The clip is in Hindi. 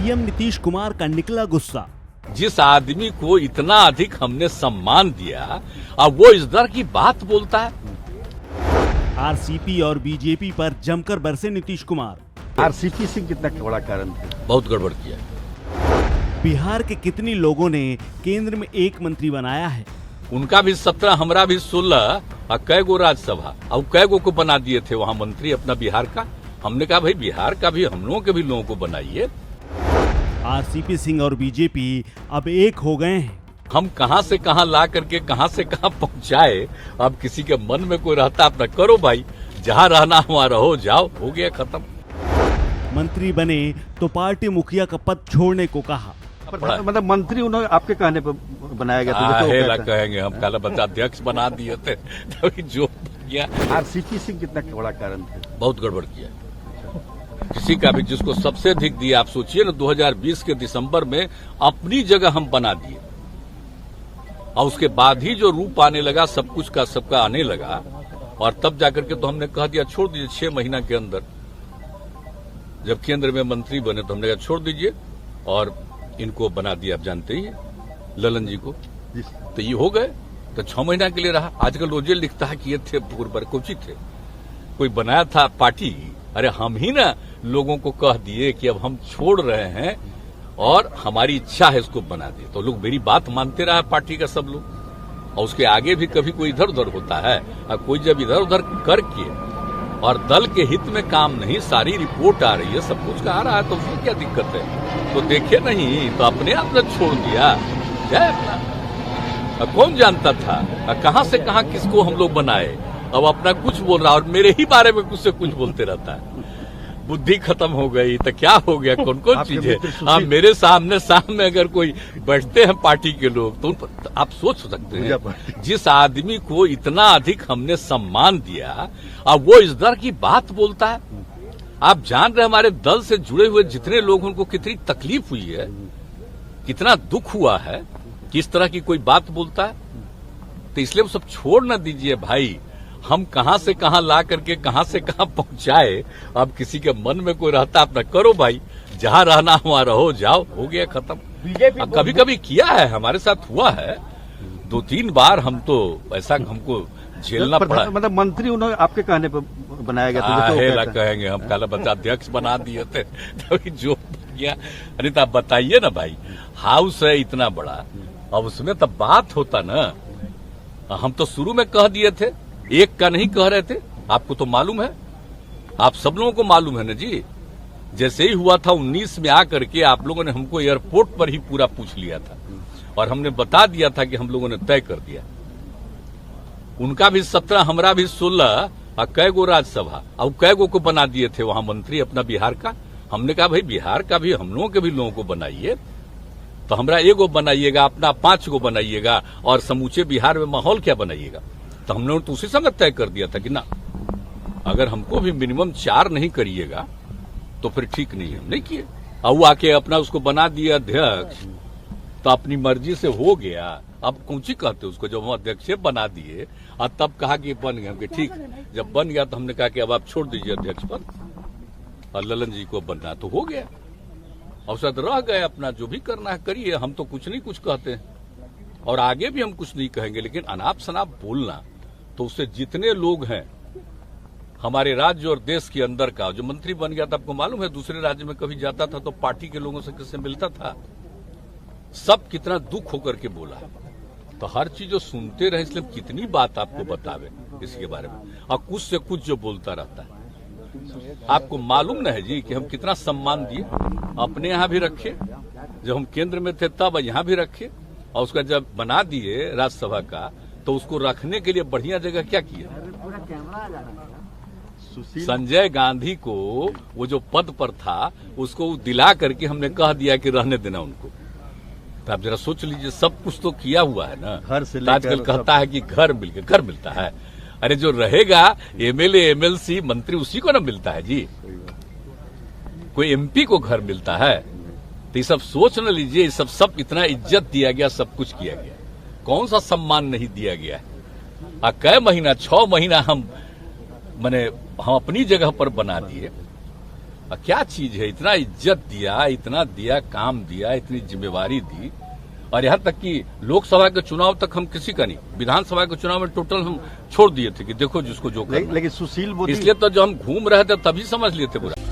सीएम नीतीश कुमार का निकला गुस्सा। जिस आदमी को इतना अधिक हमने सम्मान दिया, अब वो इस दर की बात बोलता है। आरसीपी और बीजेपी पर जमकर बरसे नीतीश कुमार। आरसीपी से कितना बड़ा कारण था? बहुत गड़बड़ किया। बिहार के कितनी लोगों ने केंद्र में एक मंत्री बनाया है? उनका भी 17, हमरा भी 16, और कै गो राज्यसभा और कै गो को बना दिए थे वहाँ मंत्री अपना बिहार का। हमने कहा भाई बिहार का भी हम लोगों के भी लोगों को बनाइए। आरसीपी सिंह और बीजेपी अब एक हो गए हैं। हम कहां से कहां ला करके कहां से कहां पहुंचाए। अब किसी के मन में कोई रहता अपना करो भाई, जहां रहना वहां रहो, जाओ, हो गया खत्म। मंत्री बने तो पार्टी मुखिया का पद छोड़ने को कहा। मतलब मंत्री उन्होंने आपके कहने पर बनाया गया था? हेला कहेंगे हम, काला बच्चा अध्यक्ष बना दिए थे, तभी जो किया। आरसीपी से कितना बड़ा कारण था? बहुत गड़बड़ किया। किसी का भी जिसको सबसे अधिक दिया, आप सोचिए ना, 2020 के दिसंबर में अपनी जगह हम बना दिए, और उसके बाद ही जो रूप आने लगा सब कुछ का सबका आने लगा, और तब जाकर के तो हमने कह दिया छोड़ दीजिए। 6 महीना के अंदर जब केंद्र में मंत्री बने तो हमने कहा छोड़ दीजिए, और इनको बना दिया। आप जानते ही ललन जी को, तो ये हो गए। तो 6 महीना के लिए रहा। आजकल रोजे लिखता है कि ये थे पूर्व कोची थे, कोई बनाया था पार्टी। अरे हम ही ना लोगों को कह दिए कि अब हम छोड़ रहे हैं और हमारी इच्छा है इसको बना दे, तो लोग मेरी बात मानते रहा पार्टी का सब लोग। और उसके आगे भी कभी कोई इधर उधर होता है, और कोई जब इधर उधर करके और दल के हित में काम नहीं, सारी रिपोर्ट आ रही है, सब कुछ आ रहा है, तो उसमें क्या दिक्कत है? तो देखे नहीं तो अपने आप ने छोड़ दिया। कौन जानता था कहां से कहां किसको हम लोग बनाए। अब अपना कुछ बोल रहा और मेरे ही बारे में कुछ से कुछ बोलते रहता है। बुद्धि खत्म हो गई तो क्या हो गया? कौन कौन चीज है? आप मेरे सामने अगर कोई बैठते हैं पार्टी के लोग, तो आप सोच सकते हैं जिस आदमी को इतना अधिक हमने सम्मान दिया, अब वो इस दर की बात बोलता है। आप जान रहे हमारे दल से जुड़े हुए जितने लोग, उनको कितनी तकलीफ हुई है, कितना दुख हुआ है, किस तरह की कोई बात बोलता है। तो इसलिए वो सब छोड़ न दीजिए भाई। हम कहां से कहां ला करके कहां से कहां पहुंचाए। अब किसी के मन में कोई रहता अपना करो भाई, जहां रहना वहां रहो, जाओ, हो गया खत्म। कभी कभी किया है, हमारे साथ हुआ है 2-3 बार। हम तो ऐसा हमको झेलना पड़ा। मतलब मंत्री उन्होंने आपके कहने पर बनाया गया था? हेला कहेंगे हम, काला बच्चा अध्यक्ष बना दिए थे, तभी जो किया। अरे तो आप बताइए ना भाई, हाउस है इतना बड़ा, अब उसमें तब बात होता ना। हम तो शुरू में कह दिए थे, एक का नहीं कह रहे थे। आपको तो मालूम है, आप सब लोगों को मालूम है ना जी। जैसे ही हुआ था 19 में आकर के आप लोगों ने हमको एयरपोर्ट पर ही पूरा पूछ लिया था, और हमने बता दिया था कि हम लोगों ने तय कर दिया। उनका भी 17, हमरा भी 16, और कै गो राज्यसभा और कै गो को बना दिए थे वहां मंत्री अपना बिहार का। हमने कहा भाई बिहार का भी हम लोगों के भी लोगों को बनाइए। तो हमरा एगो बनाइएगा, अपना 5 गो बनाइएगा, और समूचे बिहार में माहौल क्या बनाइएगा। तो हमने तो उसी समय तय कर दिया था कि ना, अगर हमको भी मिनिमम 4 नहीं करिएगा तो फिर ठीक नहीं है। हम नहीं किए, और वो आके अपना उसको बना दिया अध्यक्ष, तो अपनी मर्जी से हो गया। अब कौची कहते उसको, जब हम अध्यक्ष बना दिए और तब कहा कि बन गया, ठीक। जब बन गया तो हमने कहा कि अब आप छोड़ दीजिए अध्यक्ष पद, और ललन जी को बनना, तो हो गया। अवसर रह गए, अपना जो भी करना है करिए। हम तो कुछ नहीं कुछ कहते हैं, और आगे भी हम कुछ नहीं कहेंगे। लेकिन अनाप शनाप बोलना, तो उससे जितने लोग हैं हमारे राज्य और देश के अंदर का, जो मंत्री बन गया था, आपको मालूम है दूसरे राज्य में कभी जाता था तो पार्टी के लोगों से किससे मिलता था, सब कितना दुख होकर के बोला। तो हर चीज जो सुनते रहे, इसलिए कितनी बात आपको बतावे इसके बारे में, और कुछ से कुछ जो बोलता रहता है। आपको मालूम न है जी कि हम कितना सम्मान दिए, अपने यहाँ भी रखे, जब हम केंद्र में थे तब यहाँ भी रखे, और उसका जब बना दिए राज्यसभा का, तो उसको रखने के लिए बढ़िया जगह क्या किया। संजय गांधी को वो जो पद पर था उसको दिला करके हमने कह दिया कि रहने देना उनको। तो आप जरा सोच लीजिए, सब कुछ तो किया हुआ है ना। घर से आजकल कहता है कि घर मिलता है। अरे जो रहेगा एमएलए, एमएलसी, मंत्री, उसी को ना मिलता है जी। कोई एमपी को घर मिलता है? तो ये सब सोच न लीजिए। ये सब इतना इज्जत दिया गया, सब कुछ किया गया, कौन सा सम्मान नहीं दिया गया है। कै महीना, 6 महीना हम अपनी जगह पर बना दिए, क्या चीज है, इतना इज्जत दिया, इतना दिया, काम दिया, इतनी जिम्मेवारी दी, और यहाँ तक कि लोकसभा के चुनाव तक हम किसी का नहीं, विधानसभा के चुनाव में टोटल हम छोड़ दिए थे कि देखो जिसको जो करना। लेकिन सुशील मोदी इसलिए तो जो हम घूम रहे थे तभी समझ लिए थे पूरा।